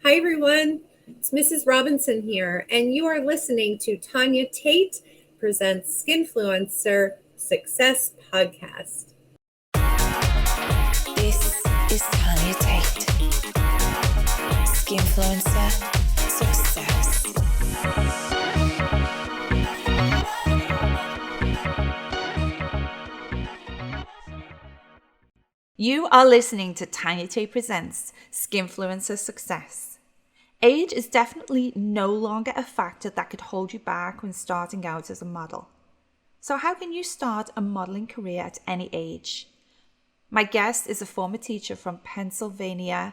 Hi, everyone. It's Mrs. Robinson here, and you are listening to Tanya Tate presents Skinfluencer Success Podcast. This is Tanya Tate. Skinfluencer Success. You are listening to Tanya Tate presents Skinfluencer Success. Age is definitely no longer a factor that could hold you back when starting out as a model. So how can you start a modeling career at any age? My guest is a former teacher from Pennsylvania,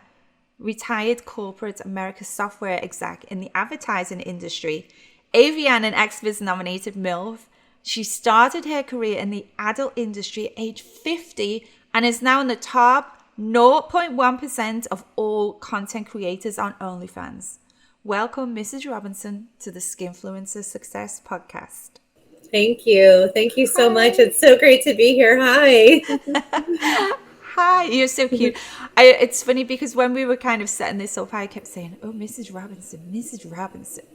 retired corporate America software exec in the advertising industry, AVN and XViz nominated MILF. She started her career in the adult industry at age 50 and is now in the top 0.1% of all content creators on OnlyFans. Welcome, Mrs. Robinson, to the Skinfluencer Success Podcast. Thank you. Thank you so much. It's so great to be here. Hi. Hi, you're so cute. It's funny because when we were kind of setting this up, I kept saying, oh, Mrs. Robinson, Mrs. Robinson.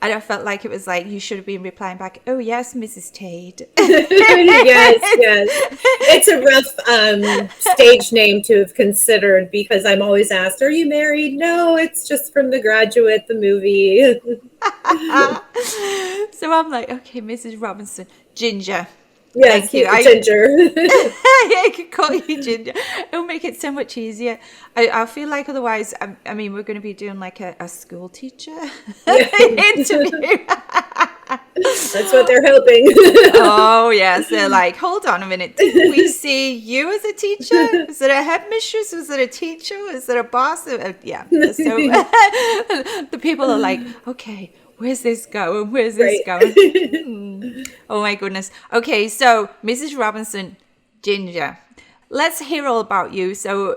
And I felt like it was like you should have been replying back, oh, yes, Mrs. Tate. yes. It's a rough stage name to have considered because I'm always asked, are you married? No, it's just from The Graduate, the movie. So I'm like, okay, Mrs. Robinson, Ginger. Yes, Ginger. I could call you Ginger. It'll make it so much easier. I feel like otherwise, I mean, we're going to be doing like a school teacher interview. That's what they're hoping. Oh, yes. They're like, hold on a minute. Did we see you as a teacher? Was it a headmistress? Was it a teacher? Was it a boss? Yeah. So the people are like, okay, where's this going? Where's this going? Oh, my goodness. Okay, so Mrs. Robinson, Ginger, let's hear all about you. So,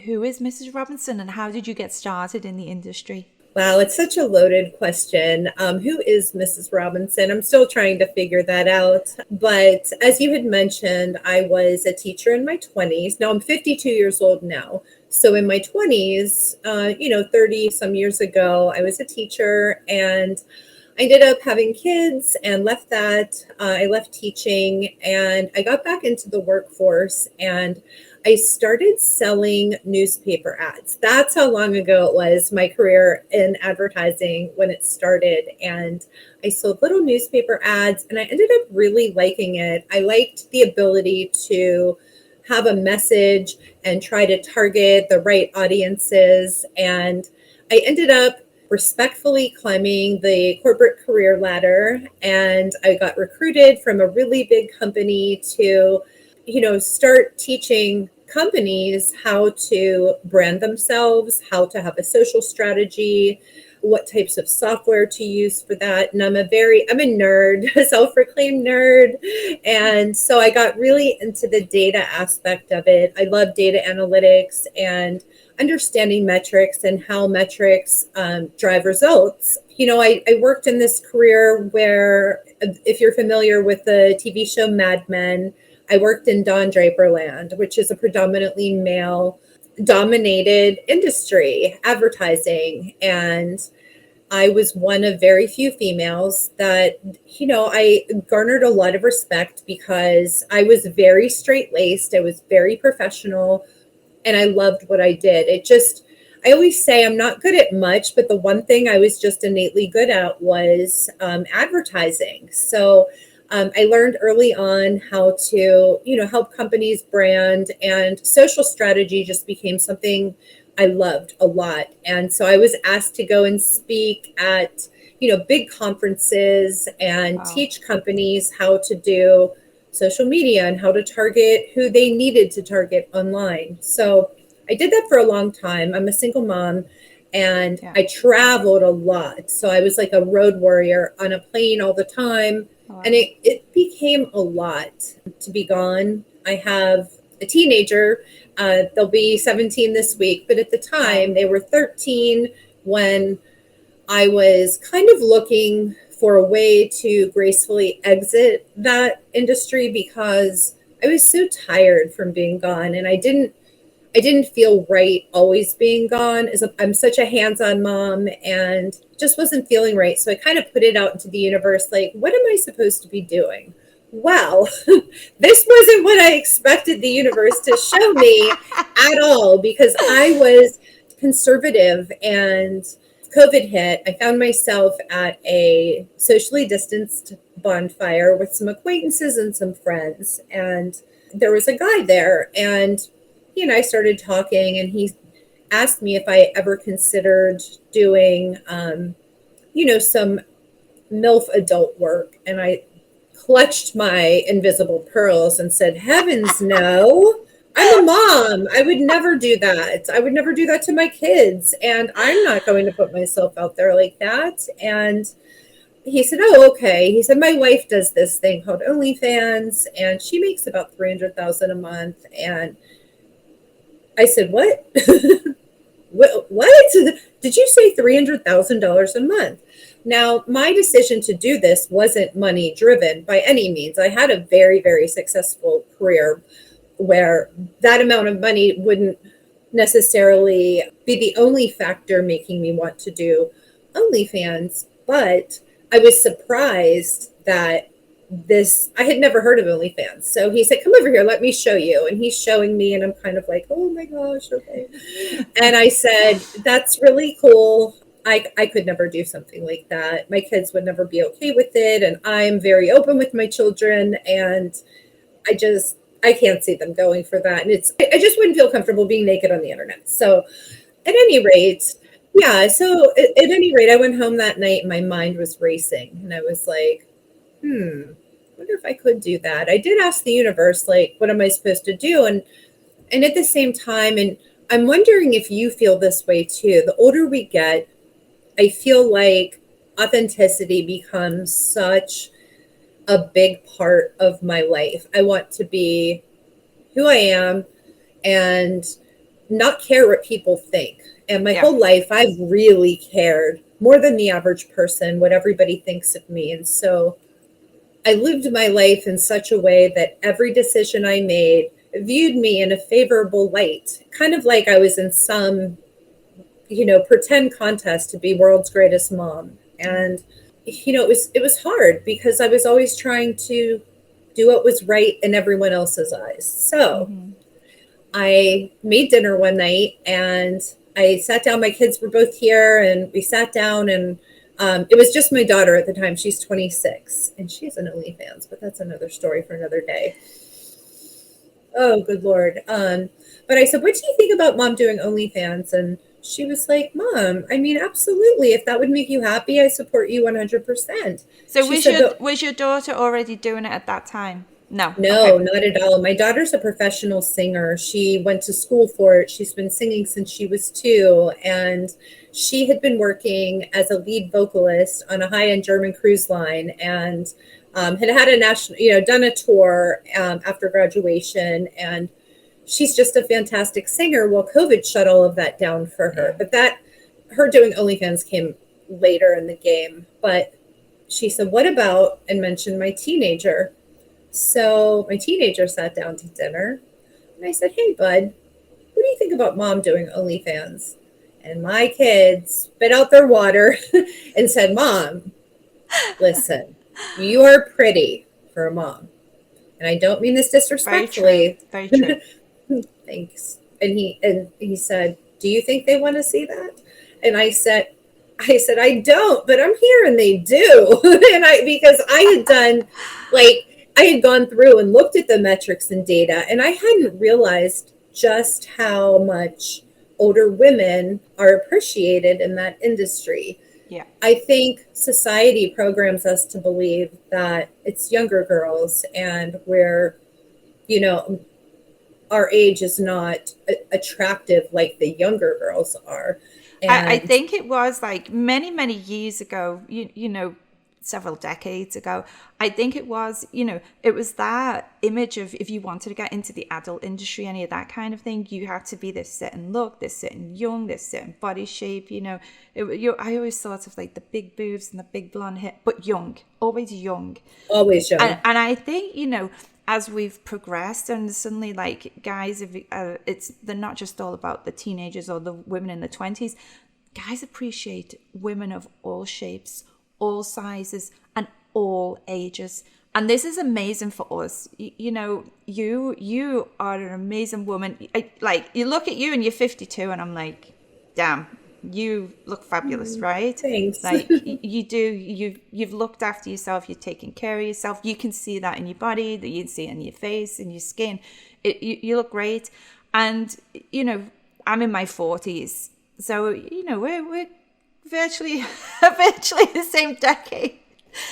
who is Mrs. Robinson and how did you get started in the industry? Wow, it's such a loaded question. Who is Mrs. Robinson? I'm still trying to figure that out. But as you had mentioned, I was a teacher in my 20s. Now I'm 52 years old now. So in my 20s, 30 some years ago, I was a teacher and I ended up having kids and left that. I left teaching and I got back into the workforce and I started selling newspaper ads. That's how long ago it was, my career in advertising when it started. And I sold little newspaper ads and I ended up really liking it. I liked the ability to have a message and try to target the right audiences. And I ended up respectfully climbing the corporate career ladder. And I got recruited from a really big company to start teaching companies how to brand themselves, how to have a social strategy, what types of software to use for that. And I'm a nerd, a self-proclaimed nerd. And so I got really into the data aspect of it. I love data analytics and understanding metrics and how metrics drive results. I worked in this career where, if you're familiar with the TV show Mad Men, I worked in Don Draper land, which is a predominantly male-dominated industry, advertising. And I was one of very few females that, I garnered a lot of respect because I was very straight-laced. I was very professional, and I loved what I did. I always say I'm not good at much, but the one thing I was just innately good at was advertising. So I learned early on how to, help companies brand, and social strategy just became something I loved a lot. And so I was asked to go and speak at, big conferences and teach companies how to do social media and how to target who they needed to target online. So I did that for a long time. I'm a single mom. And I traveled a lot. So I was like a road warrior on a plane all the time. Wow. And it became a lot to be gone. I have a teenager. They'll be 17 this week. But at the time, they were 13 when I was kind of looking for a way to gracefully exit that industry because I was so tired from being gone. And I I didn't feel right always being gone. I'm such a hands-on mom and just wasn't feeling right. So I kind of put it out into the universe, like, what am I supposed to be doing? Well, this wasn't what I expected the universe to show me at all, because I was conservative and COVID hit. I found myself at a socially distanced bonfire with some acquaintances and some friends. And there was a guy there, and he and I started talking, and he asked me if I ever considered doing, some MILF adult work. And I clutched my invisible pearls and said, heavens no. I'm a mom. I would never do that. I would never do that to my kids. And I'm not going to put myself out there like that. And he said, oh, okay. He said, my wife does this thing called OnlyFans, and she makes about $300,000 a month. And I said, what? What? Did you say $300,000 a month? Now, my decision to do this wasn't money driven by any means. I had a very, very successful career where that amount of money wouldn't necessarily be the only factor making me want to do OnlyFans. But I was surprised that I had never heard of OnlyFans. So he said, come over here, let me show you. And he's showing me, and I'm kind of like, oh my gosh, okay. And I said, that's really cool. I could never do something like that. My kids would never be okay with it. And I'm very open with my children. And I can't see them going for that. And I just wouldn't feel comfortable being naked on the internet. So at any rate, yeah. So at any rate, I went home that night and my mind was racing. And I was like, wonder if I could do that. I did ask the universe, like, what am I supposed to do? And at the same time, and I'm wondering if you feel this way too, the older we get, I feel like authenticity becomes such a big part of my life. I want to be who I am and not care what people think. And my whole life, I've really cared more than the average person, what everybody thinks of me. And so I lived my life in such a way that every decision I made viewed me in a favorable light, kind of like I was in some, pretend contest to be world's greatest mom. And, it was hard because I was always trying to do what was right in everyone else's eyes. So I made dinner one night and I sat down. My kids were both here and we sat down, and it was just my daughter at the time. She's 26 and she's an OnlyFans, but that's another story for another day. Oh, good Lord. But I said, what do you think about mom doing OnlyFans? And she was like, Mom, I mean, absolutely. If that would make you happy, I support you 100%. So was your daughter already doing it at that time? No, okay. Not at all. My daughter's a professional singer. She went to school for it. She's been singing since she was 2. And she had been working as a lead vocalist on a high-end German cruise line, and had a national, done a tour after graduation. And she's just a fantastic singer. Well, COVID shut all of that down for her. But her doing OnlyFans came later in the game. But she said, what about, and mentioned my teenager. So my teenager sat down to dinner, and I said, hey, bud, what do you think about mom doing OnlyFans? And my kids spit out their water and said, Mom, listen, you are pretty for a mom. And I don't mean this disrespectfully. Very true. Thanks. And he said, do you think they want to see that? And I said, I don't, but I'm here and they do. Because I had gone through and looked at the metrics and data, and I hadn't realized just how much older women are appreciated in that industry. Yeah. I think society programs us to believe that it's younger girls, and where, our age is not attractive like the younger girls are. And I think it was like many, many years ago, several decades ago, I think it was, it was that image of, if you wanted to get into the adult industry, any of that kind of thing, you had to be this certain look, this certain young, this certain body shape, I always thought of like the big boobs and the big blonde hair, but young, always young. Always young. And I think, as we've progressed, and suddenly like guys have, they're not just all about the teenagers or the women in the 20s. Guys appreciate women of all shapes, all sizes, and all ages. And this is amazing for us. You know, you are an amazing woman. Like, you look at you and you're 52 and I'm like, damn, you look fabulous, right? Thanks. Like you do, you've looked after yourself, you're taking care of yourself. You can see that in your body, that you can see it in your face, in your skin. You look great. And, you know, I'm in my 40s. So, you know, we're virtually the same decade.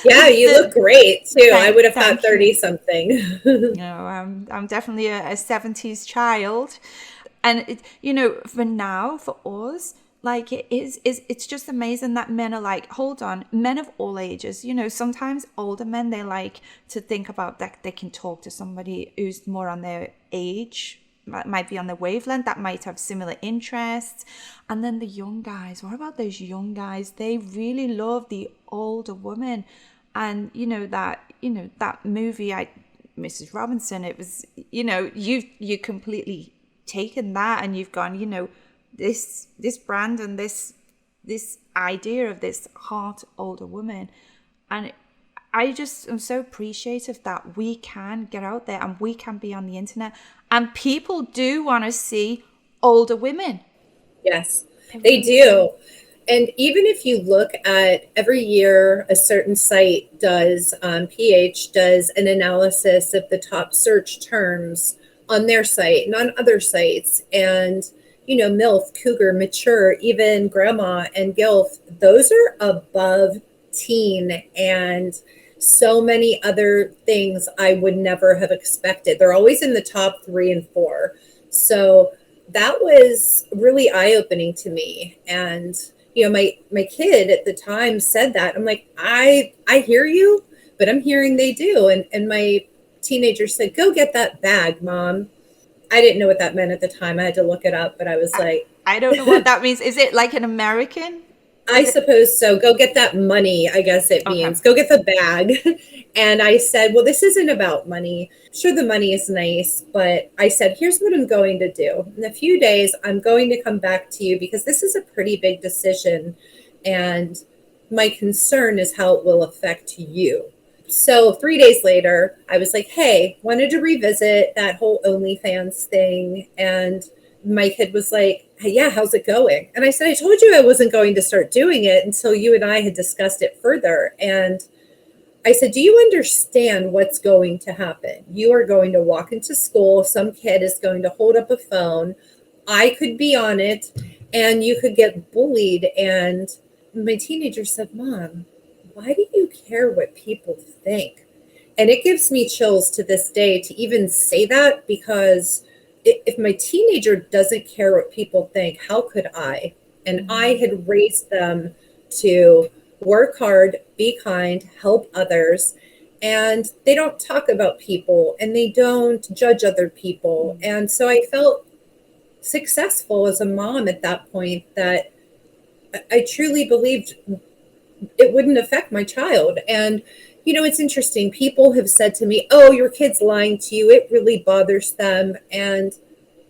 Yeah, you look great too. I would have thought Thank you. 30 something. You know, I'm definitely a 70s child. And, you know, for now, for us, like it's just amazing that men are like, hold on, men of all ages, you know, sometimes older men, they like to think about that they can talk to somebody who's more on their age, might be on their wavelength, that might have similar interests. And then the young guys, what about those young guys? They really love the older woman. And you know that movie, Mrs. Robinson, it was, you know, you completely taken that and you've gone, you know, this brand and this idea of this hot older woman. And I just am so appreciative that we can get out there and we can be on the internet and people do want to see older women. Yes, they do. And even if you look at every year, a certain site does, PH does an analysis of the top search terms on their site and on other sites. And, you know, MILF, Cougar, Mature, even Grandma and GILF, those are above teen and so many other things I would never have expected. They're always in the top 3 and 4. So that was really eye-opening to me. And, you know, my kid at the time said that. I'm like, I hear you, but I'm hearing they do. And my teenager said, go get that bag, Mom. I didn't know what that meant at the time. I had to look it up, but I was like, I don't know what that means. Is it like an American? I suppose so. Go get that money, I guess it means. Go get the bag. And I said, well, this isn't about money. Sure, the money is nice, but I said, here's what I'm going to do. In a few days, I'm going to come back to you because this is a pretty big decision. And my concern is how it will affect you. So 3 days later, I was like, hey, wanted to revisit that whole OnlyFans thing. And my kid was like, hey, yeah, how's it going? And I said, I told you I wasn't going to start doing it until you and I had discussed it further. And I said, do you understand what's going to happen? You are going to walk into school. Some kid is going to hold up a phone. I could be on it and you could get bullied. And my teenager said, Mom, why do you care what people think? And it gives me chills to this day to even say that, because if my teenager doesn't care what people think, how could I? And I had raised them to work hard, be kind, help others. And they don't talk about people and they don't judge other people. And so I felt successful as a mom at that point, that I truly believed it wouldn't affect my child. And, you know, it's interesting. People have said to me, oh, your kid's lying to you. It really bothers them. And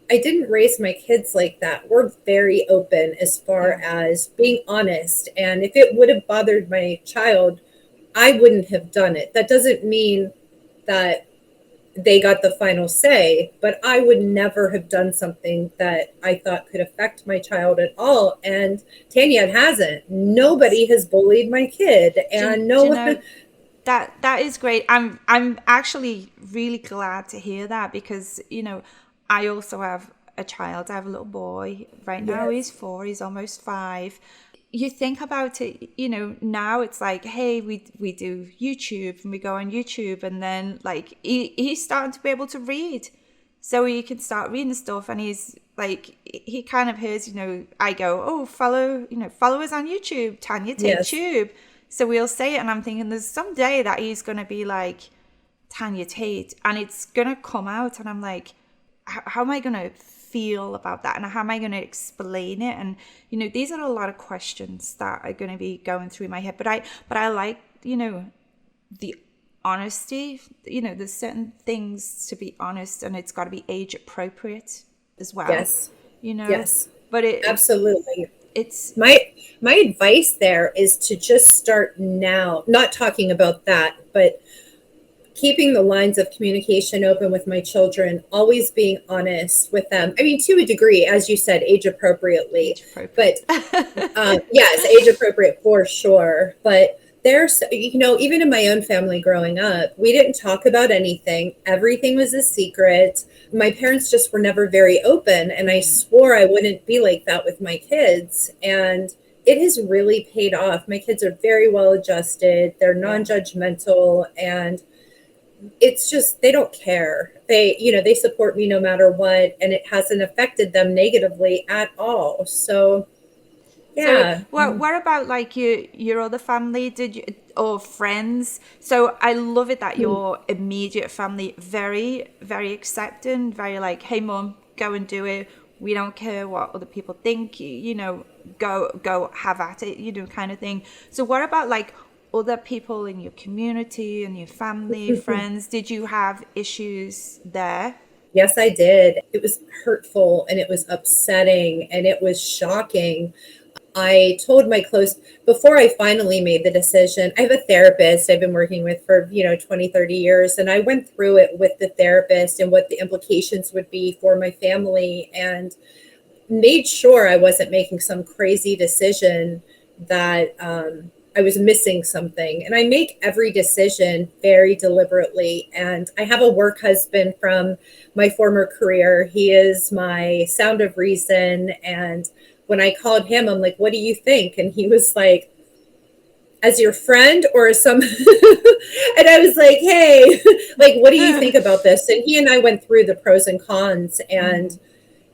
I didn't raise my kids like that. We're very open as far as being honest. And if it would have bothered my child, I wouldn't have done it. That doesn't mean that they got the final say, but I would never have done something that I thought could affect my child at all. And Tanya, it hasn't. Nobody has bullied my kid, and no one. That is great. I'm actually really glad to hear that, because, you know, I also have a child. I have a little boy right now. He's 4. He's almost 5. You think about it, you know, now it's like, hey, we do YouTube and we go on YouTube, and then like he's starting to be able to read, so he can start reading stuff, and he's like, he kind of hears, you know, I go, oh, follow us on YouTube, Tanya Tate Tube. So we'll say it, and I'm thinking there's some day that he's going to be like Tanya Tate, and it's going to come out, and I'm like, how am I going to feel about that, and how am I going to explain it? And, you know, these are a lot of questions that are going to be going through my head, but I like, you know, the honesty. You know, there's certain things to be honest, and it's got to be age appropriate as well. Yes. You know, Yes. but Absolutely. it's My advice there is to just start now, not talking about that, but keeping the lines of communication open with my children, always being honest with them. I mean, to a degree, as you said, age appropriately, age appropriate. but yes, age appropriate for sure. But there's, even in my own family growing up, we didn't talk about anything. Everything was a secret. My parents just were never very open. And I swore I wouldn't be like that with my kids. And it has really paid off. My kids are very well adjusted. They're non-judgmental, and it's just, they don't care. They support me no matter what, and it hasn't affected them negatively at all. So yeah. So what about like your other family? Did you, or friends? So I love it that your immediate family very, very accepting, very like, hey mum, go and do it. We don't care what other people think, go have at it, kind of thing. So what about like other people in your community and your family, friends? Did you have issues there? Yes, I did. It was hurtful, and it was upsetting, and it was shocking. I told before I finally made the decision, I have a therapist I've been working with for, 20, 30 years. And I went through it with the therapist and what the implications would be for my family, and made sure I wasn't making some crazy decision that I was missing something. And I make every decision very deliberately. And I have a work husband from my former career. He is my sound of reason. And when I called him, I'm like, what do you think? And he was like, as your friend or as some, and I was like, hey, like, what do you think about this? And he and I went through the pros and cons, and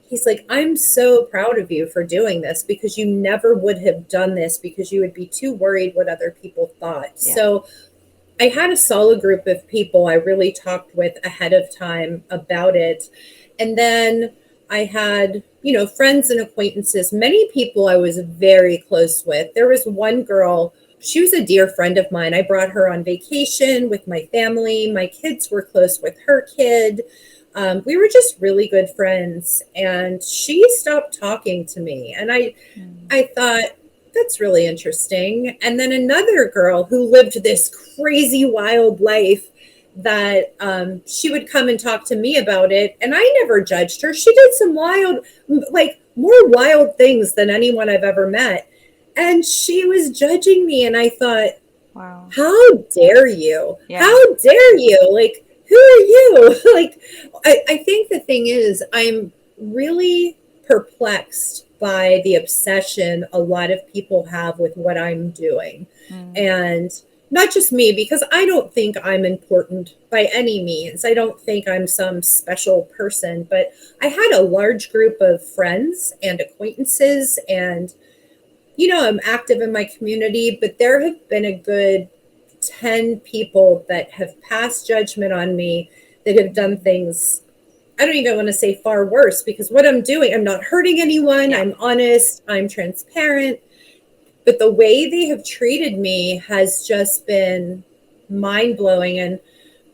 he's like, I'm so proud of you for doing this, because you never would have done this because you would be too worried what other people thought. Yeah. So I had a solid group of people I really talked with ahead of time about it. And then I had, friends and acquaintances, many people I was very close with. There was one girl, she was a dear friend of mine. I brought her on vacation with my family. My kids were close with her kid. We were just really good friends, and she stopped talking to me. And I thought, that's really interesting. And then another girl who lived this crazy wild life, that she would come and talk to me about it, and I never judged her. She did some wild, like more wild things than anyone I've ever met. And she was judging me, and I thought, wow, how dare you? Yeah. How dare you? Like, who are you? Like, I think the thing is, I'm really perplexed by the obsession a lot of people have with what I'm doing. And not just me, because I don't think I'm important by any means. I don't think I'm some special person, but I had a large group of friends and acquaintances, and, I'm active in my community, but there have been a good 10 people that have passed judgment on me, that have done things, I don't even want to say far worse, because what I'm doing, I'm not hurting anyone. Yeah. I'm honest, I'm transparent. But the way they have treated me has just been mind-blowing, and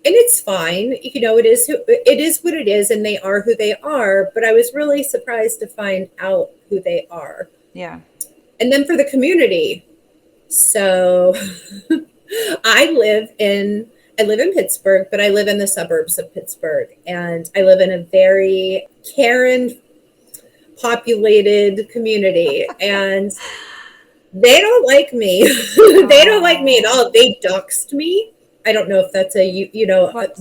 it's fine. It is what it is, and they are who they are. But I was really surprised to find out who they are. Yeah. And then for the community. So I live in Pittsburgh, but I live in the suburbs of Pittsburgh, and I live in a very Karen populated community, and they don't like me. They don't like me at all. They doxed me. I don't know if that's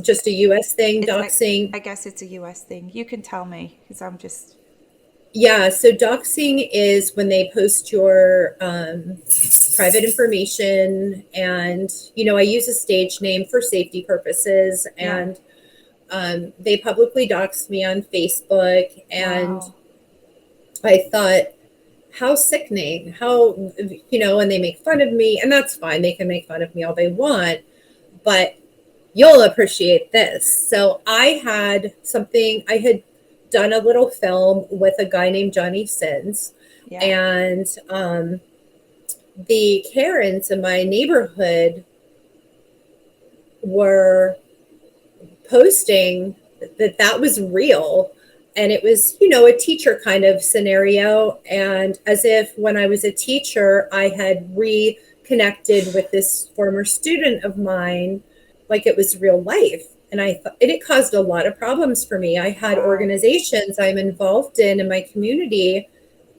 just a U.S. thing, doxing. I guess it's a U.S. thing. You can tell me, because I'm just... Yeah, so doxing is when they post your private information, and, I use a stage name for safety purposes, and they publicly doxed me on Facebook, and wow. I thought, how sickening, and they make fun of me, and that's fine. They can make fun of me all they want, but you'll appreciate this. So I had done a little film with a guy named Johnny Sins, and the Karens in my neighborhood were posting that was real. And it was, a teacher kind of scenario. And as if when I was a teacher, I had reconnected with this former student of mine, like it was real life. And I thought, and it caused a lot of problems for me. I had Wow. organizations I'm involved in my community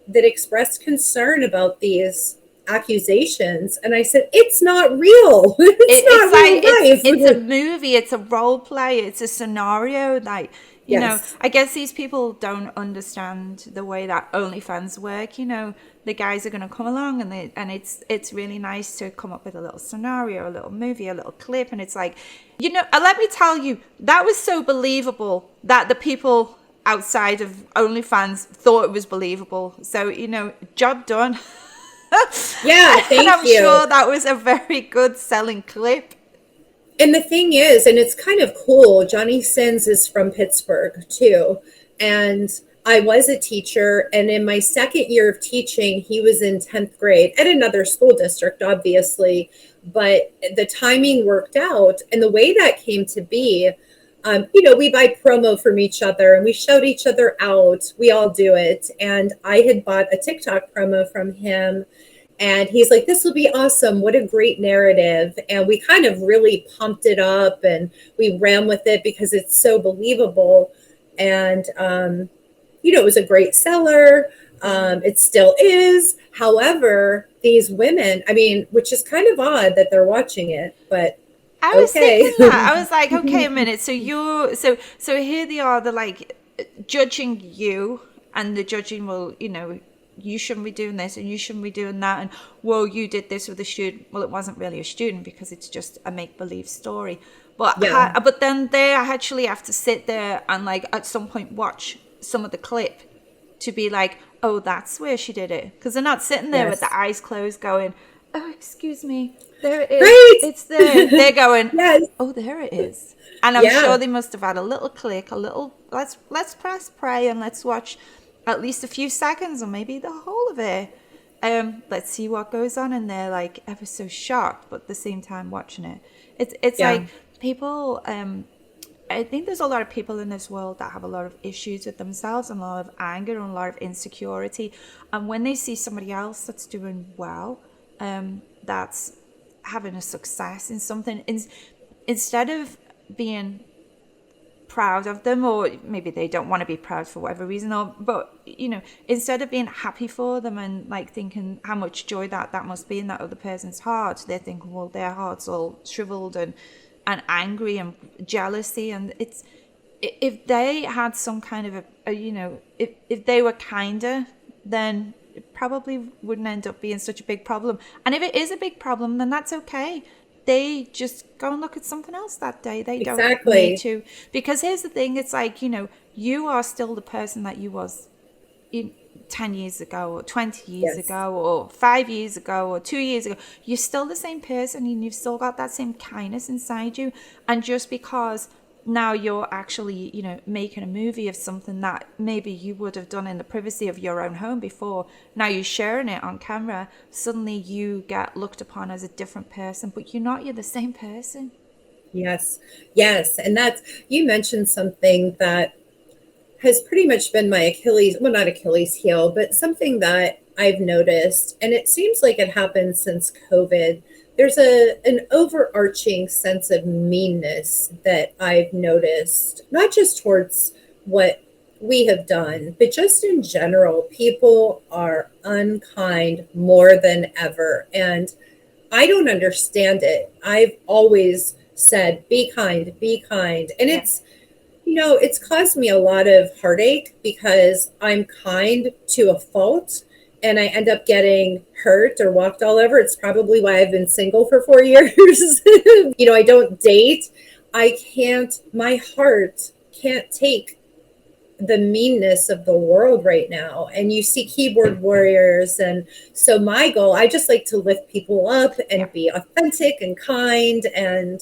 that expressed concern about these accusations. And I said, it's not real. It's It's not like it's a real life. movie, it's a role play, it's a scenario. Like, Yes. I guess these people don't understand the way that OnlyFans work. The guys are gonna come along and it's really nice to come up with a little scenario, a little movie, a little clip, and it's like, let me tell you, that was so believable that the people outside of OnlyFans thought it was believable. So, job done. Yeah, And thank I'm you. sure that was a very good selling clip. And the thing is, and it's kind of cool, Johnny Sins is from Pittsburgh too. And I was a teacher. And in my second year of teaching, he was in 10th grade at another school district, obviously. But the timing worked out. And the way that came to be, we buy promo from each other and we shout each other out. We all do it. And I had bought a TikTok promo from him. And he's like, this will be awesome. What a great narrative. And we kind of really pumped it up and we ran with it because it's so believable. And, it was a great seller. It still is. However, these women, I mean, which is kind of odd that they're watching it, but I was okay. thinking that. I was like, okay, a minute. So here they are, they're like judging you, and the judging will, you shouldn't be doing this and you shouldn't be doing that, and whoa, you did this with a student. Well, it wasn't really a student because it's just a make believe story. But Yeah. but then I actually have to sit there and like at some point watch some of the clip to be like, oh, that's where she did it, because they're not sitting there with the Yes. eyes closed going, oh, excuse me, there it is, Right. it's there. They're going, Yes. oh, there it is. And I'm sure Yeah. they must have had a little click, a little, let's press play and let's watch at least a few seconds or maybe the whole of it. Let's see what goes on, and they're like ever so shocked, but at the same time watching it. It's Yeah. like people. I think there's a lot of people in this world that have a lot of issues with themselves and a lot of anger and a lot of insecurity. And when they see somebody else that's doing well, that's having a success in something, instead of being proud of them, or maybe they don't want to be proud for whatever reason, but instead of being happy for them and like thinking how much joy that must be in that other person's heart, they're thinking, well, their heart's all shriveled and angry and jealousy. And it's, if they had some kind of if they were kinder, then it probably wouldn't end up being such a big problem. And if it is a big problem, then that's okay. They just go and look at something else that day. They don't need Exactly. to, because here's the thing, it's like, you are still the person that you was 10 years ago or 20 years Yes. ago or 5 years ago or 2 years ago. You're still the same person and you've still got that same kindness inside you. And just because now you're actually, making a movie of something that maybe you would have done in the privacy of your own home before, now you're sharing it on camera, suddenly you get looked upon as a different person, but you're the same person. Yes. Yes. And you mentioned something that has pretty much been my Achilles, well, not Achilles heel, but something that I've noticed. And it seems like it happened since COVID. There's an overarching sense of meanness that I've noticed, not just towards what we have done, but just in general. People are unkind more than ever. And I don't understand it. I've always said, be kind, be kind. And Yeah. it's caused me a lot of heartache because I'm kind to a fault and I end up getting hurt or walked all over. It's probably why I've been single for 4 years. I don't date. My heart can't take the meanness of the world right now. And you see keyboard warriors. And so my goal, I just like to lift people up Yeah. and be authentic and kind and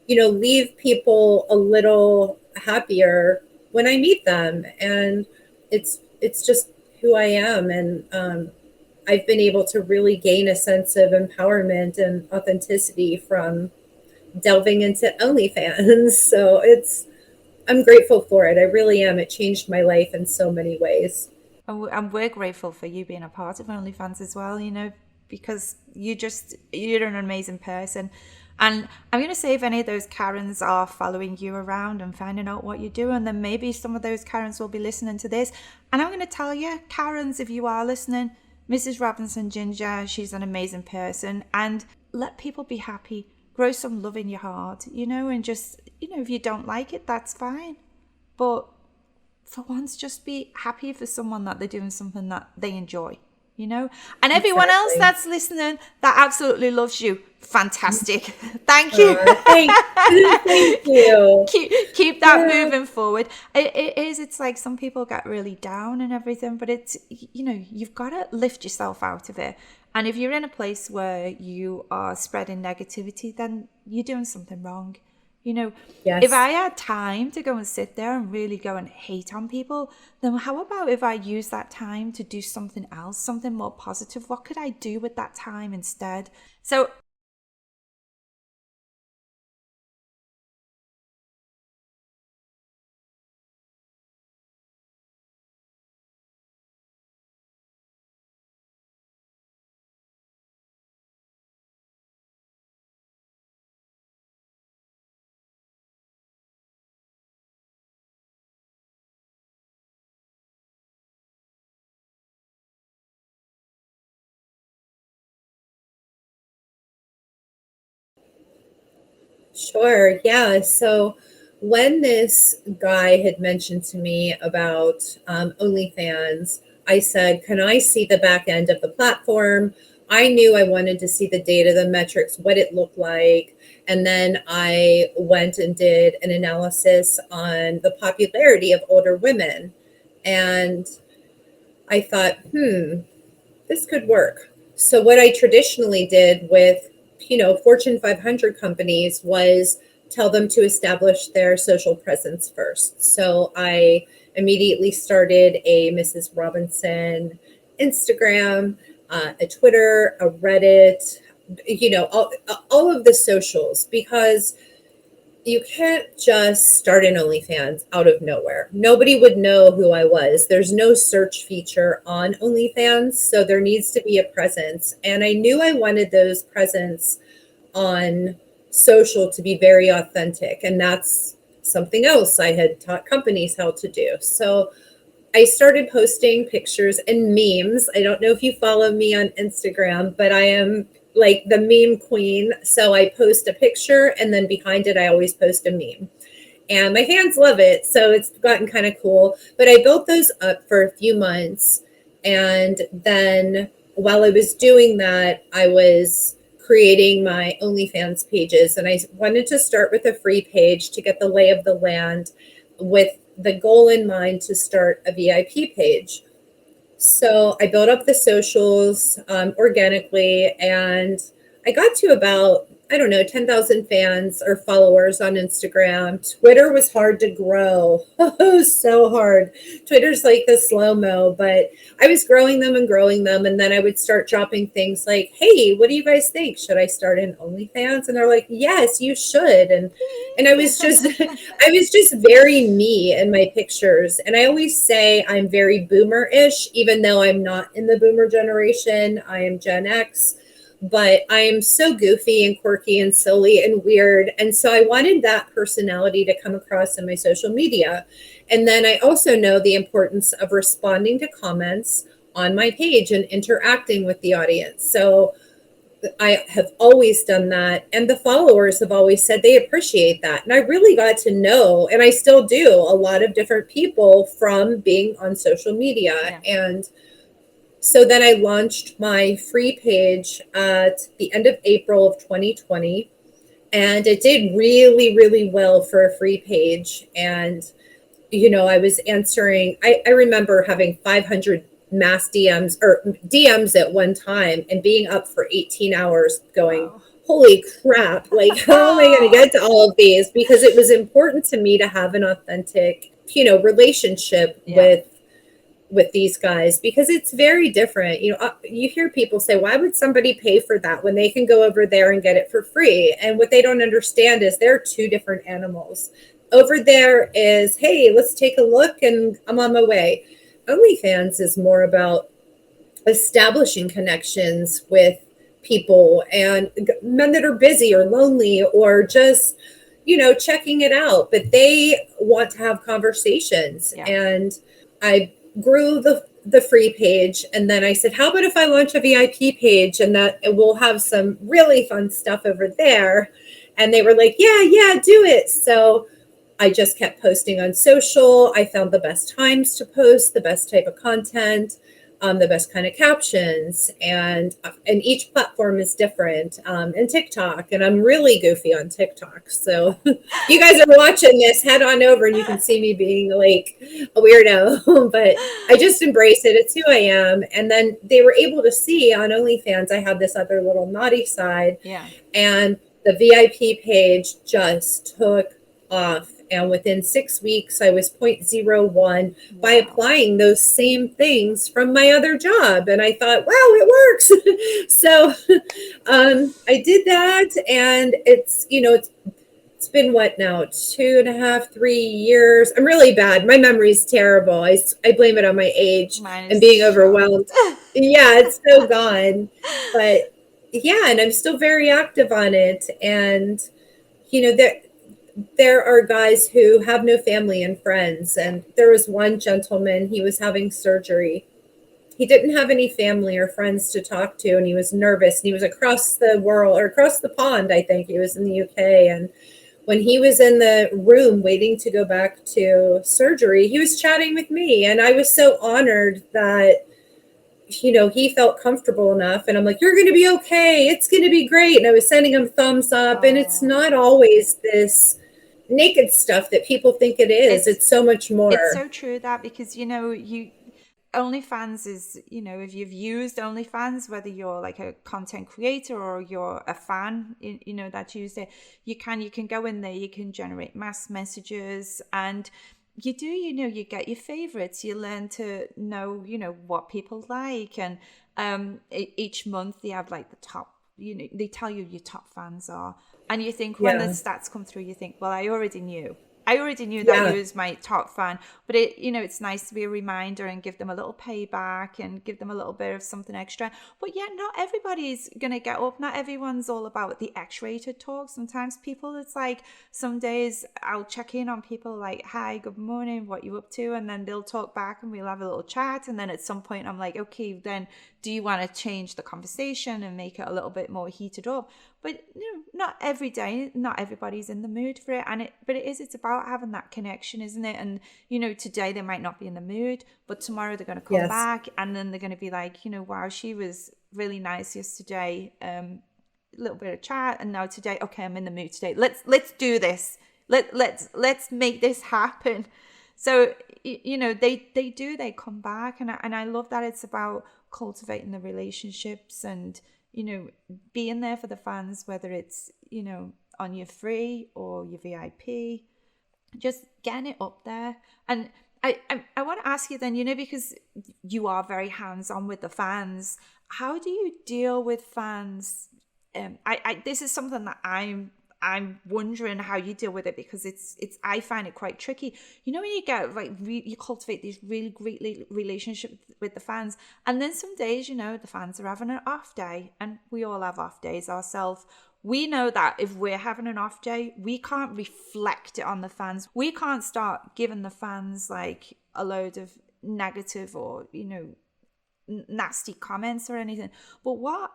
leave people a little happier when I meet them. And it's just who I am. And I've been able to really gain a sense of empowerment and authenticity from delving into OnlyFans. So I'm grateful for it. I really am. It changed my life in so many ways. And we're grateful for you being a part of OnlyFans as well, you know, because you're an amazing person. And I'm going to say, if any of those Karens are following you around and finding out what you're doing, then maybe some of those Karens will be listening to this. And I'm going to tell you, Karens, if you are listening, Mrs. Robinson Ginger, she's an amazing person. And let people be happy. Grow some love in your heart, you know, and just, you know, if you don't like it, that's fine. But for once, just be happy for someone that they're doing something that they enjoy, you know? And everyone else that's listening that absolutely loves you, fantastic. Thank you. Thank you. Keep that moving forward. It's like some people get really down and everything, but it's, you know, you've got to lift yourself out of it. And if you're in a place where you are spreading negativity, then you're doing something wrong. You know, Yes. If I had time to go and sit there and really go and hate on people, then how about if I use that time to do something else, something more positive? What could I do with that time instead? So Sure. Yeah. So when this guy had mentioned to me about OnlyFans, I said, "Can I see the back end of the platform?" I knew I wanted to see the data, the metrics, what it looked like. And then I went and did an analysis on the popularity of older women. And I thought, this could work. So what I traditionally did with, Fortune 500 companies was tell them to establish their social presence first. So I immediately started a Mrs. Robinson Instagram, a Twitter, a Reddit, all of the socials, because you can't just start an OnlyFans out of nowhere. Nobody would know who I was. There's no search feature on OnlyFans, so there needs to be a presence. And I knew I wanted those presence on social to be very authentic. And that's something else I had taught companies how to do. So I started posting pictures and memes. I don't know if you follow me on Instagram, but I am like the meme queen. So I post a picture and then behind it, I always post a meme. And my fans love it. So it's gotten kind of cool. But I built those up for a few months. And then while I was doing that, I was creating my OnlyFans pages. And I wanted to start with a free page to get the lay of the land, with the goal in mind to start a VIP page. So I built up the socials organically, and I got to about, I don't know, 10,000 fans or followers on Instagram. Twitter was hard to grow. Oh, so hard. Twitter's like the slow-mo, but I was growing them and growing them. And then I would start dropping things like, "Hey, what do you guys think? Should I start an OnlyFans?" And they're like, "Yes, you should." And I was just I was just very me in my pictures. And I always say I'm very boomer-ish, even though I'm not in the boomer generation. I am Gen X, but I am so goofy and quirky and silly and weird. And so I wanted that personality to come across in my social media. And then I also know the importance of responding to comments on my page and interacting with the audience. So I have always done that. And the followers have always said they appreciate that. And I really got to know, and I still do, a lot of different people from being on social media. Yeah. And so then I launched my free page at the end of April of 2020. And it did really, really well for a free page. And, I was answering, I remember having 500 mass DMs or DMs at one time and being up for 18 hours going, Wow. holy crap, like, how am I going to get to all of these? Because it was important to me to have an authentic, relationship Yeah. with these guys because it's very different. You hear people say, why would somebody pay for that when they can go over there and get it for free? And what they don't understand is they're two different animals. Over there is, hey, let's take a look and I'm on my way. OnlyFans is more about establishing connections with people and men that are busy or lonely or just, checking it out. But they want to have conversations. Yeah. And I grew the free page. And then I said, how about if I launch a VIP page and that we'll have some really fun stuff over there? And they were like, yeah, do it. So I just kept posting on social. I found the best times to post, the best type of content, the best kind of captions, and each platform is different. And TikTok, and I'm really goofy on TikTok. So you guys are watching this, head on over and you can see me being like a weirdo, but I just embrace it. It's who I am. And then they were able to see on OnlyFans, I have this other little naughty side. Yeah. And the VIP page just took off. And within 6 weeks, I was 0.01 by applying those same things from my other job. And I thought, wow, it works. So I did that. And it's been what now, 2.5, 3 years. I'm really bad. My memory's terrible. I blame it on my age and being overwhelmed. Yeah, it's so gone. But yeah, and I'm still very active on it. And, there are guys who have no family and friends. And there was one gentleman, he was having surgery. He didn't have any family or friends to talk to, and he was nervous. And he was across the world, or across the pond, I think. He was in the UK. And when he was in the room waiting to go back to surgery, he was chatting with me. And I was so honored that, he felt comfortable enough. And I'm like, you're going to be okay. It's going to be great. And I was sending him thumbs up. And it's not always this naked stuff that people think it is. It's so much more. It's so true that, because OnlyFans is, if you've used OnlyFans, whether you're like a content creator or you're a fan, that used it, you can go in there, you can generate mass messages, and you get your favorites. You learn to know, what people like, and each month they have like the top, they tell you your top fans are. And you think, when the stats come through, you think, well, I already knew that you was my top fan. But it's nice to be a reminder and give them a little payback and give them a little bit of something extra. But yeah, not everybody's going to get up. Not everyone's all about the X-rated talk. Sometimes people, it's like, some days I'll check in on people like, hi, good morning, what you up to? And then they'll talk back and we'll have a little chat. And then at some point I'm like, okay, then do you want to change the conversation and make it a little bit more heated up? But not every day, not everybody's in the mood for it. But it's about having that connection, isn't it? And, today they might not be in the mood, but tomorrow they're going to come back, and then they're going to be like, wow, she was really nice yesterday. A little bit of chat, and now today, okay, I'm in the mood today. Let's do this. Let's make this happen. So, they come back, and I love that it's about cultivating the relationships and, being there for the fans, whether it's, on your free or your VIP, just getting it up there. And I want to ask you then, because you are very hands-on with the fans, how do you deal with fans? This is something that I'm wondering how you deal with it, because I find it quite tricky. When you get like you cultivate these really great relationships with the fans, and then some days, the fans are having an off day, and we all have off days ourselves. We know that if we're having an off day, we can't reflect it on the fans. We can't start giving the fans like a load of negative or, nasty comments or anything. But what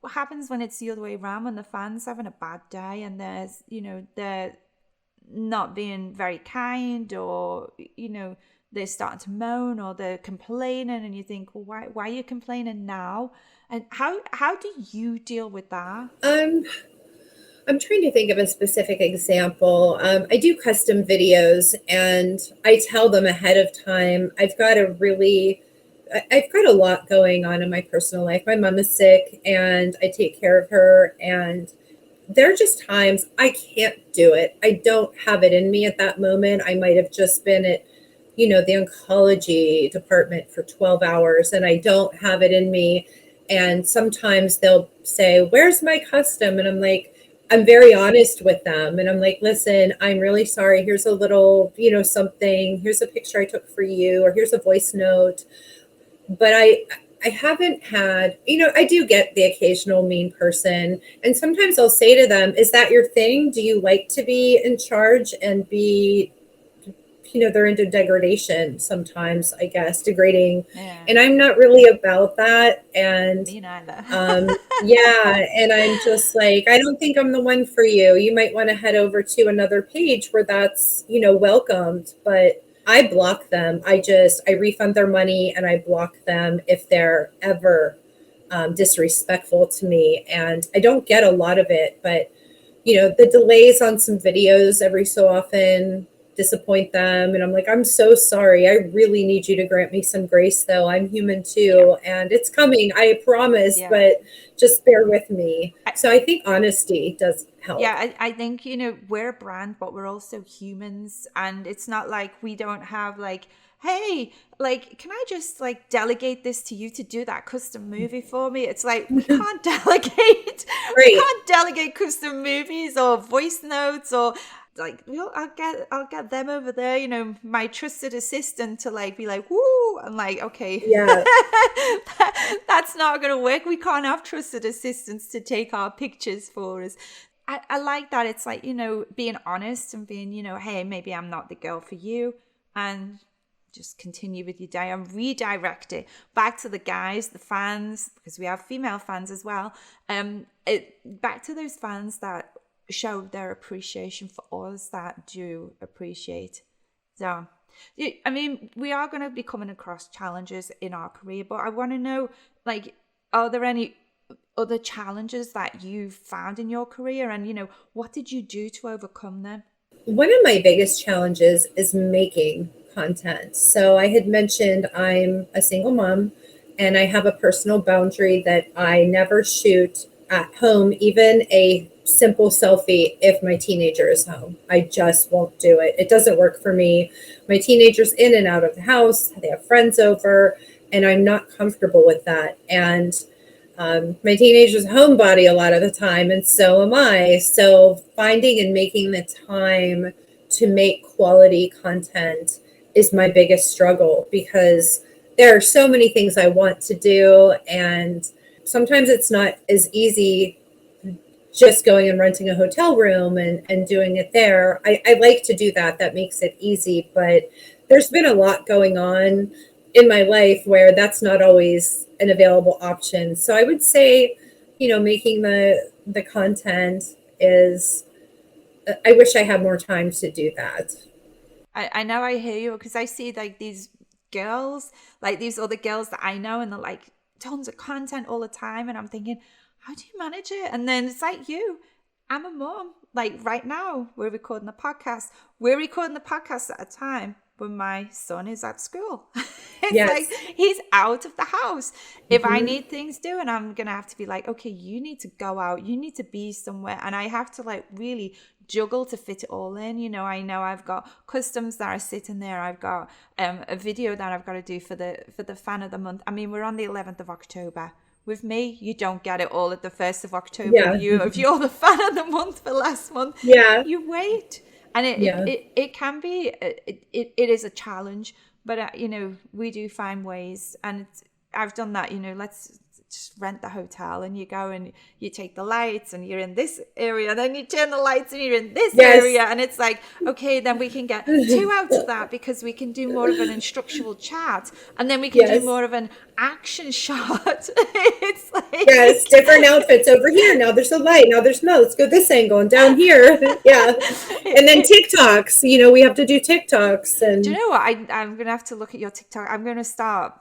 happens when it's the other way around, when the fans having a bad day and they're not being very kind, or, they're starting to moan or they're complaining, and you think, well, why are you complaining now? And how do you deal with that? I'm trying to think of a specific example. I do custom videos, and I tell them ahead of time, I've got a lot going on in my personal life. My mom is sick and I take care of her, and there are just times I can't do it. I don't have it in me at that moment. I might have just been at, the oncology department for 12 hours and I don't have it in me. And sometimes they'll say, where's my custom? And I'm like, I'm very honest with them. And I'm like, listen, I'm really sorry. Here's a little, something. Here's a picture I took for you, or here's a voice note. But I haven't had, I do get the occasional mean person. And sometimes I'll say to them, is that your thing? Do you like to be in charge and be, they're into degradation sometimes, I guess, degrading. Yeah. And I'm not really about that. And Me neither. yeah. And I'm just like, I don't think I'm the one for you. You might want to head over to another page where that's, welcomed. But I block them. I refund their money and I block them if they're ever disrespectful to me. And I don't get a lot of it, but the delays on some videos every so often disappoint them. And I'm like, I'm so sorry. I really need you to grant me some grace, though. I'm human too. And it's coming, I promise, but just bear with me. So I think honesty does help. Yeah, I think, we're a brand, but we're also humans. And it's not like we don't have like, hey, like, can I just like delegate this to you to do that custom movie for me? It's like, we can't delegate. We can't delegate custom movies or voice notes or like, I'll get them over there, my trusted assistant to like be like, woo. I'm like, okay, yeah, that's not gonna work. We can't have trusted assistants to take our pictures for us. I like that. It's like, being honest and being, hey, maybe I'm not the girl for you, and just continue with your day and redirect it back to the guys, the fans, because we have female fans as well. Back to those fans that show their appreciation for us, that do appreciate. So, I mean, we are going to be coming across challenges in our career, but I want to know, like, are there any other challenges that you've found in your career, and what did you do to overcome them? One of my biggest challenges is making content. So I had mentioned I'm a single mom and I have a personal boundary that I never shoot at home, even a simple selfie if my teenager is home. I just won't do it. It doesn't work for me. My teenager's in and out of the house. They have friends over and I'm not comfortable with that. And my teenager's a homebody a lot of the time, and so am I. So finding and making the time to make quality content is my biggest struggle, because there are so many things I want to do, and sometimes it's not as easy just going and renting a hotel room and doing it there. I like to do that. That makes it easy, but there's been a lot going on in my life where that's not always an available option. So I would say, making the content is, I wish I had more time to do that. I know, I hear you, because I see like these girls, like these other girls that I know, and they're like tons of content all the time. And I'm thinking, how do you manage it? And then it's like I'm a mom. Like right now, we're recording the podcast. We're recording the podcast at a time when my son is at school. It's like he's out of the house. If I need things doing, I'm going to have to be like, okay, you need to go out. You need to be somewhere. And I have to like really juggle to fit it all in. I know I've got customs that are sitting there. I've got a video that I've got to do for the fan of the month. I mean, we're on the 11th of October. With me, you don't get it all at the 1st of October. Yeah. If you're the fan of the month for last month, you wait. And it can be, it is a challenge, but we do find ways, and I've done that. Let's just rent the hotel, and you go and you take the lights, and you're in this area, and then you turn the lights, and you're in this area, and it's like, okay, then we can get 2 out of that, because we can do more of an instructional chat, and then we can do more of an action shot. It's like different outfits over here. Now there's a light. Now there's no. Let's go this angle and down here. And then TikToks. We have to do TikToks. And do you know what? I'm gonna have to look at your TikTok. I'm gonna start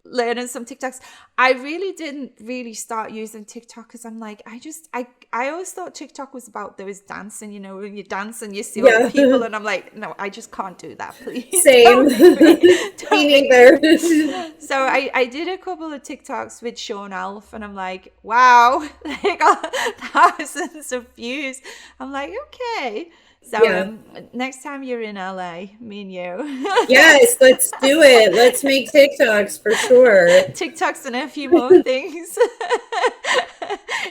learning some TikToks. I really didn't start using TikTok because I'm like, I always thought TikTok was about those dancing, when you dance and you see other people, and I'm like, no, I just can't do that, please. Same. Me neither. So I did a couple of TikToks with Sean Alf, and I'm like, wow, they got thousands of views. I'm like, okay. So Yeah. next time you're in LA, me and you, Yes, let's do it. Let's make TikToks for sure. TikToks and a few more things.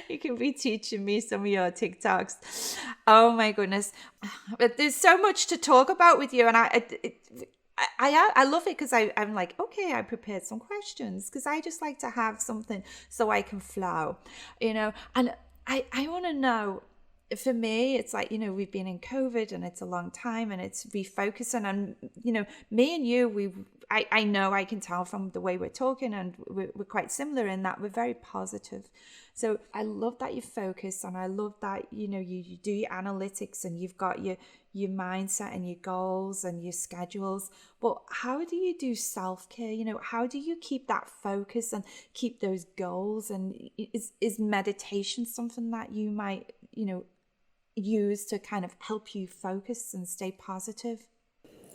You can be teaching me some of your TikToks. Oh my goodness. But there's so much to talk about with you. And I love it because I'm like, okay, I prepared some questions because I just like to have something so I can flow, and I want to know, for me, it's like, we've been in COVID and it's a long time and it's refocusing. And, me and you, I know I can tell from the way we're talking, and we're quite similar in that we're very positive. So I love that you focus, and I love that, you do your analytics and you've got your mindset and your goals and your schedules. But how do you do self-care? How do you keep that focus and keep those goals? And is meditation something that you might, use to kind of help you focus and stay positive?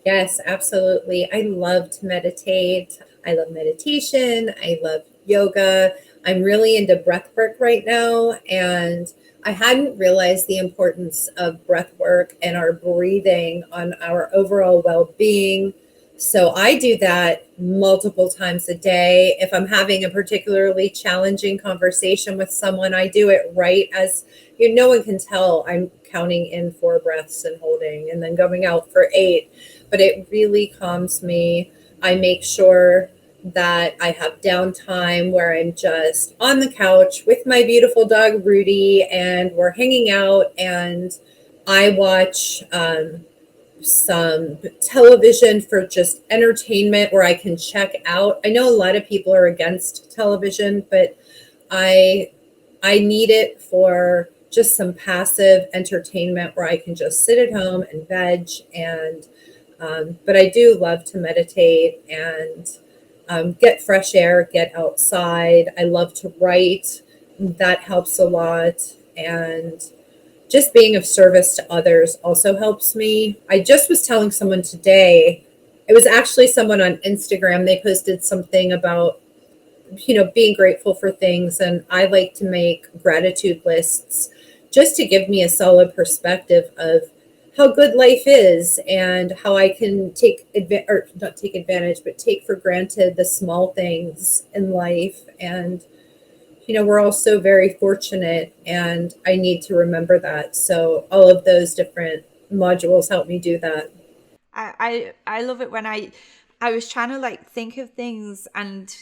Yes, absolutely. I love to meditate. I love meditation. I love yoga. I'm really into breath work right now. And I hadn't realized the importance of breath work and our breathing on our overall well being. So I do that multiple times a day. If I'm having a particularly challenging conversation with someone, I do it right as no one can tell I'm counting in 4 breaths and holding and then going out for 8, but it really calms me. I make sure that I have downtime where I'm just on the couch with my beautiful dog Rudy, and we're hanging out, and I watch some television for just entertainment where I can check out. I know a lot of people are against television, but I I need it for just some passive entertainment where I can just sit at home and veg. And but I do love to meditate and get fresh air, get outside. I love to write. That helps a lot. And just being of service to others also helps me. I just was telling someone today, it was actually someone on Instagram, they posted something about, being grateful for things. And I like to make gratitude lists just to give me a solid perspective of how good life is and how I can or not take advantage, but take for granted the small things in life. And we're all so very fortunate, and I need to remember that. So all of those different modules help me do that. I love it when I was trying to like think of things, and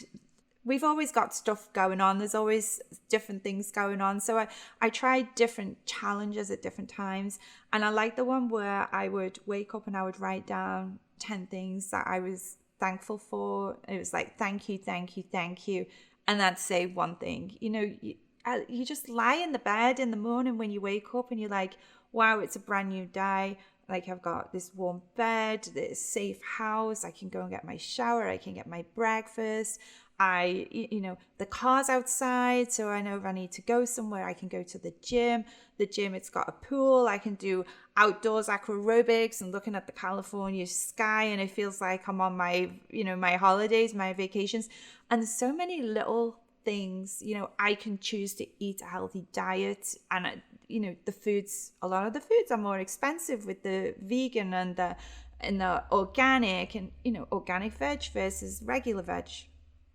we've always got stuff going on. There's always different things going on. So I tried different challenges at different times. And I like the one where I would wake up and I would write down 10 things that I was thankful for. It was like, thank you, thank you, thank you. And I'd say one thing. You just lie in the bed in the morning when you wake up and you're like, wow, it's a brand new day. Like, I've got this warm bed, this safe house. I can go and get my shower. I can get my breakfast. The car's outside, so I know if I need to go somewhere, I can go to the gym. The gym, it's got a pool. I can do outdoors aerobics and looking at the California sky, and it feels like I'm on my, my holidays, my vacations. And there's so many little things, I can choose to eat a healthy diet. And a lot of the foods are more expensive with the vegan and the organic, and organic veg versus regular veg.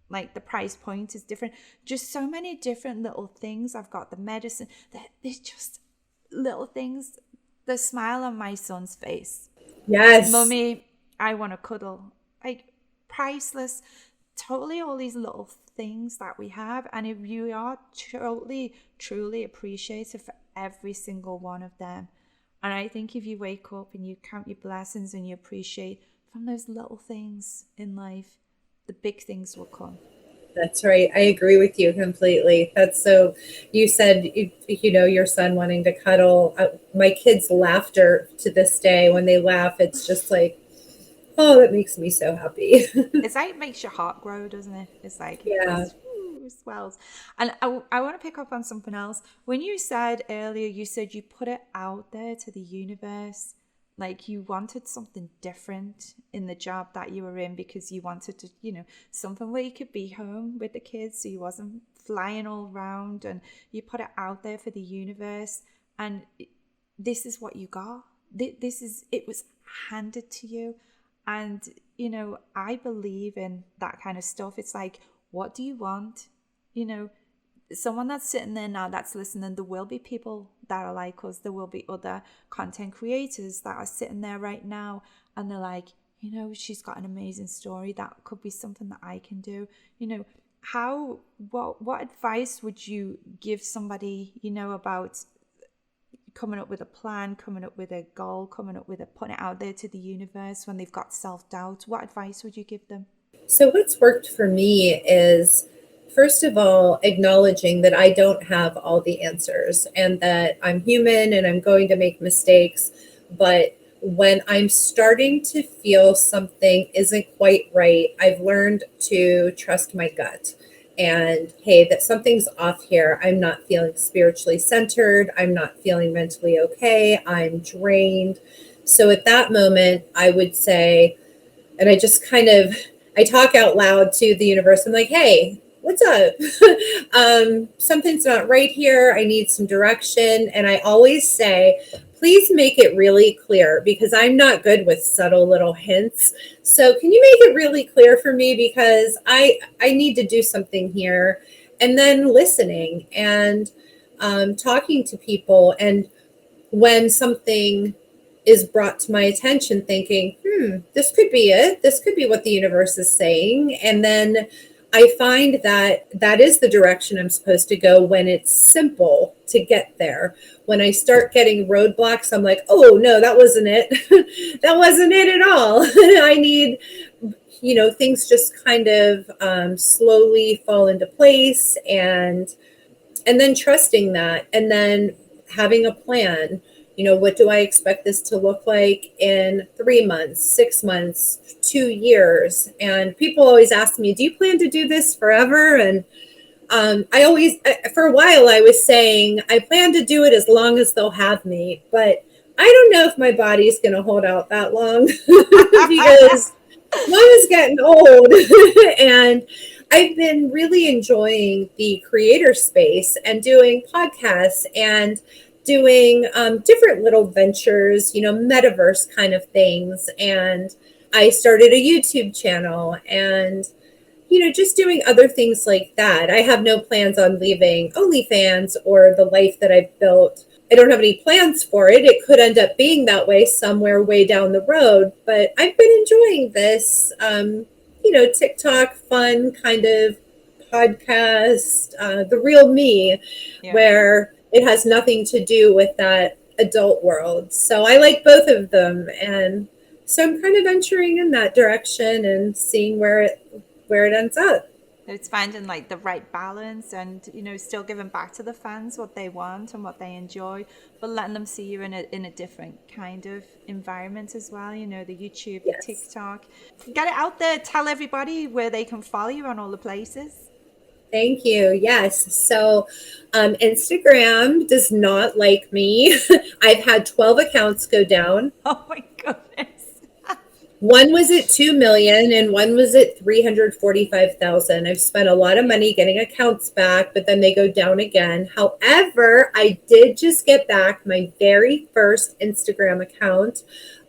Like, the price point is different. Just so many different little things. I've got the medicine. There's just little things. The smile on my son's face. Yes. Mummy, I want to cuddle. Like, priceless. Totally all these little things that we have. And if you are totally, truly appreciative for every single one of them. And I think if you wake up and you count your blessings and you appreciate from those little things in life, the big things will come. That's right. I agree with you completely. That's so, you said, your son wanting to cuddle. My kids' laughter to this day, when they laugh, it's just like, oh, that makes me so happy. It's like, it makes your heart grow, doesn't it? It's like, it Yeah. just swells. And I want to pick up on something else. When you said earlier, you said you put it out there to the universe. Like, you wanted something different in the job that you were in because you wanted to, something where you could be home with the kids so you wasn't flying all around, and you put it out there for the universe. And this is what you got. it was handed to you. And, I believe in that kind of stuff. It's like, what do you want? Someone that's sitting there now that's listening, there will be people that are like us. There will be other content creators that are sitting there right now and they're like, she's got an amazing story. That could be something that I can do. What advice would you give somebody, about coming up with a plan, coming up with a goal, putting it out there to the universe when they've got self-doubt? What advice would you give them? So what's worked for me is, first of all, acknowledging that I don't have all the answers and that I'm human and I'm going to make mistakes. But when I'm starting to feel something isn't quite right, I've learned to trust my gut. And hey, that something's off here. I'm not feeling spiritually centered. I'm not feeling mentally okay. I'm drained. So at that moment, I would say, and I just I talk out loud to the universe. I'm like, hey, what's up? Something's not right here. I need some direction. And I always say, please make it really clear, because I'm not good with subtle little hints. So can you make it really clear for me? Because I need to do something here. And then listening and talking to people. And when something is brought to my attention, thinking, this could be it. This could be what the universe is saying. And then I find that that is the direction I'm supposed to go when it's simple to get there. When I start getting roadblocks, I'm like, oh, no, that wasn't it. That wasn't it at all. I need, things just kind of slowly fall into place, and then trusting that, and then having a plan. What do I expect this to look like in 3 months, 6 months, 2 years? And people always ask me, do you plan to do this forever? And for a while, I was saying, I plan to do it as long as they'll have me. But I don't know if my body's going to hold out that long because mom is getting old. And I've been really enjoying the creator space and doing podcasts and doing different little ventures, metaverse kind of things. And I started a YouTube channel and, just doing other things like that. I have no plans on leaving OnlyFans or the life that I've built. I don't have any plans for it. It could end up being that way somewhere way down the road. But I've been enjoying this, TikTok fun kind of podcast, the real me, where it has nothing to do with that adult world. So I like both of them. And so I'm kind of venturing in that direction and seeing where it ends up. It's finding like the right balance and, still giving back to the fans what they want and what they enjoy, but letting them see you in a different kind of environment as well. The YouTube, the TikTok. Get it out there. Tell everybody where they can follow you on all the places. Thank you. Yes. So Instagram does not like me. I've had 12 accounts go down. Oh my goodness. One was at 2 million and one was at 345,000. I've spent a lot of money getting accounts back, but then they go down again. However, I did just get back my very first Instagram account,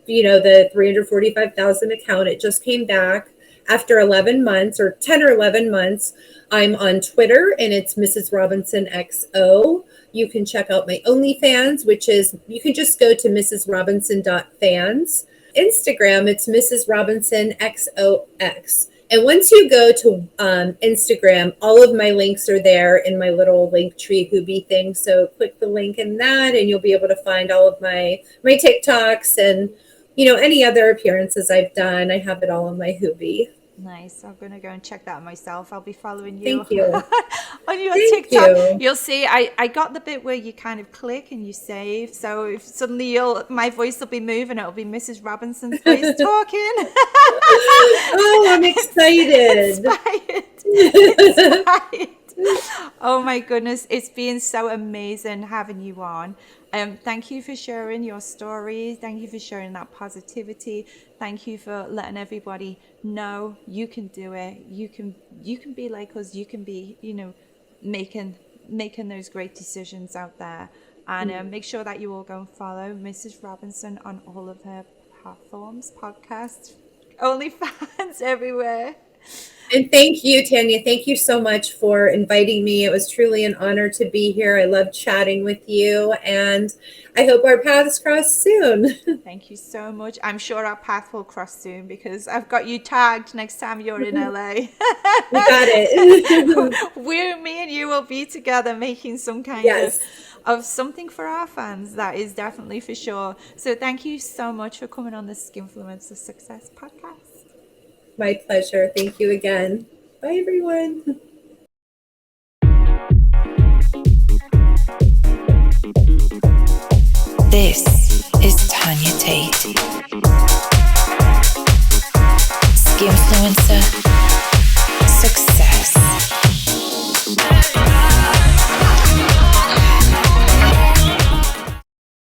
the 345,000 account. It just came back after 11 months or 10 or 11 months. I'm on Twitter and it's Mrs. Robinson XO. You can check out my OnlyFans, which is, you can just go to mrsrobinson.fans. Instagram, it's Mrs. Robinson XOX. And once you go to Instagram, all of my links are there in my little Linktree Hoobie thing. So click the link in that and you'll be able to find all of my TikToks and, any other appearances I've done. I have it all on my Hoobie. Nice. I'm going to go and check that myself. I'll be following you. Thank you. On your TikTok. You'll see I got the bit where you kind of click and you save. So if suddenly my voice will be moving, it'll be Mrs. Robinson's voice talking. Oh, I'm excited. Inspired. Oh my goodness, it's been so amazing having you on. Thank you for sharing your stories. Thank you for sharing that positivity. Thank you for letting everybody know you can do it. You can be like us. You can be, making those great decisions out there. And make sure that you all go and follow Mrs. Robinson on all of her platforms, podcasts, OnlyFans, everywhere. And thank you, Tanya. Thank you so much for inviting me. It was truly an honor to be here. I love chatting with you, and I hope our paths cross soon. Thank you so much. I'm sure our path will cross soon because I've got you tagged next time you're in LA. You got it. Me and you will be together making some kind of something for our fans. That is definitely for sure. So thank you so much for coming on the Skinfluencer Success podcast. My pleasure. Thank you again. Bye, everyone. This is Tanya Tate. Skinfluencer Success.